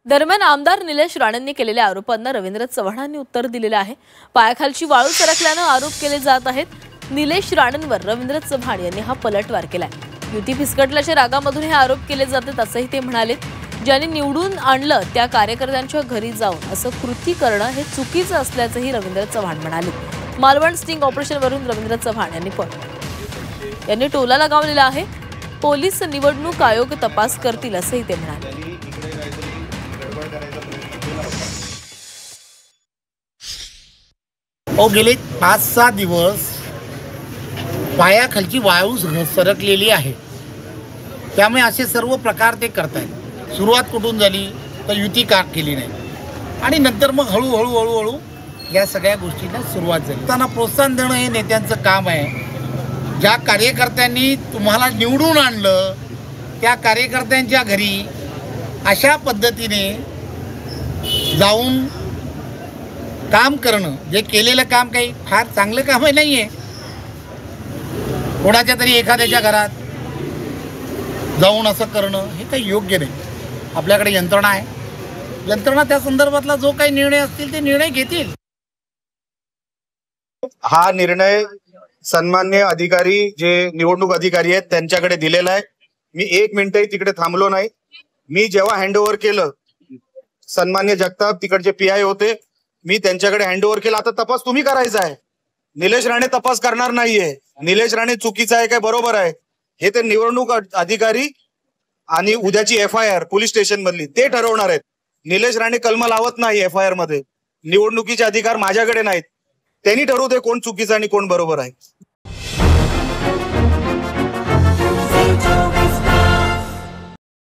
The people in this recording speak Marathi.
दरम्यान आमदार निलेश राणेंनी केलेल्या आरोपांना रवींद्र चव्हाणांनी उत्तर दिलेलं आहे। पायाखालची वाळू सरकल्यानं आरोप केले जात आहेत। निलेश राणेंवर रवींद्र चव्हाण यांनी हा पलटवार केलाय। युती फिसकटल्याच्या रागामधून हे आरोप केले जातात असंही ते म्हणाले। ज्यांनी निवडून आणलं त्या कार्यकर्त्यांच्या घरी जाऊन असं कृती करणं हे चुकीचं असल्याचंही रवींद्र चव्हाण म्हणाले। मालवण स्टिंग ऑपरेशनवरून रवींद्र चव्हाण यांनी टोला लगावलेला आहे। पोलीस निवडणूक आयोग तपास करतील असंही ते म्हणाले। गेले 5-6 दिवस पायाखालची वाळू सरकलेली आहे। त्यामुळे असे सर्व प्रकार ते करतायत। सुरुवात कुठून झाली तर युती का केली नाही आणि नंतर मग हळूहळू या सगळ्या गोष्टींना सुरुवात झाली। त्यांना प्रोत्साहन देणं हे नेत्यांचं काम आहे। ज्या कार्यकर्त्यांनी तुम्हाला निवडून आणलं त्या कार्यकर्त्यांच्या घरी अशा पद्धतीने जाऊन काम करणं, जे केलेलं काम काही फार चांगलं काम नाहीये। कोणाच्या तरी एखाद्याच्या घरात जाऊन असं करणं हे काही योग्य नाही। आपल्याकडे यंत्रणा आहे, यंत्रणा त्या संदर्भातला जो काही निर्णय असतील ते निर्णय घेतील। हा निर्णय सन्मान्य अधिकारी जे निवडणूक अधिकारी आहेत त्यांच्याकडे दिलेला आहे। मी 1 मिनिटही तिकडे थांबलो नाही। मी जेव्हा हँडओव्हर केलं, सन्मान्य जगताप तिकडचे पीआय होते, मी त्यांच्याकडे हँडओव्हर केलं। आता तपास तुम्ही करायचा आहे। निलेश राणे तपास करणार नाहीये। निलेश राणे चुकीचा आहे काय बरोबर आहे हे ते निवडणूक अधिकारी आणि उद्याची FIR पोलीस स्टेशन मधली ते ठरवणार आहेत। निलेश राणे कलम लावत नाही FIR मध्ये। निवडणुकीचे अधिकार माझ्याकडे नाहीत। त्यांनी ठरवू दे कोण चुकीचं आणि कोण बरोबर आहे।